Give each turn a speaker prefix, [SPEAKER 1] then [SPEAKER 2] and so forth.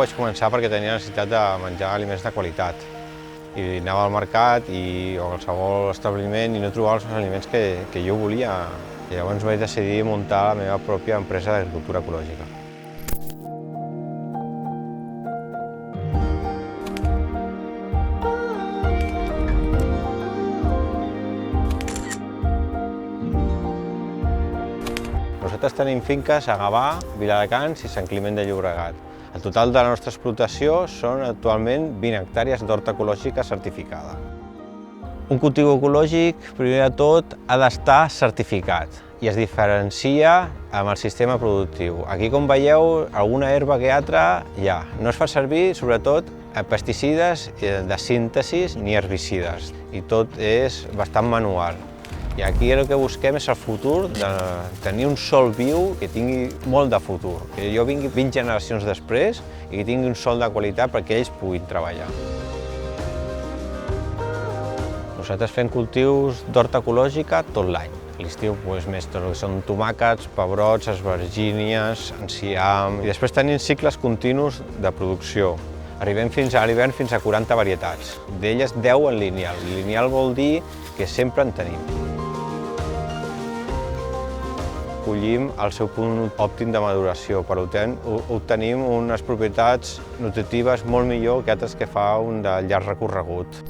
[SPEAKER 1] vaig començar perquè tenia necessitat de menjar aliments de qualitat. I anava al mercat o a qualsevol establiment i no trobava els aliments que jo volia. I llavors vaig decidir muntar la meva pròpia empresa d'agricultura ecològica. Nosaltres tenim finques a Gavà, Viladecans i Sant Climent de Llobregat. El total de la nostra explotació són actualment 20 hectàrees d'horta ecològica certificada. Un cultiu ecològic, primer de tot, ha d'estar certificat i es diferencia amb el sistema productiu. Aquí, com veieu, alguna herba que altra hi ha. No es fa servir, sobretot, pesticides de síntesi ni herbicides i tot és bastant manual. I aquí el que busquem és el futur de tenir un sòl viu que tingui molt de futur, que jo vingui 20 generacions després i que tingui un sòl de qualitat perquè ells puguin treballar. Nosaltres fem cultius d'horta ecològica tot l'any. A l'estiu més tot el que són tomàquets, pebrots, esvergínies, enciam. I després tenim cicles continus de producció. Arribem a l'hivern fins a 40 varietats, d'elles 10 en lineal. Lineal vol dir que sempre en tenim. Collim el seu punt òptim de maduració, per tant obtenim unes propietats nutritives molt millor que altres que fa un de llarg recorregut.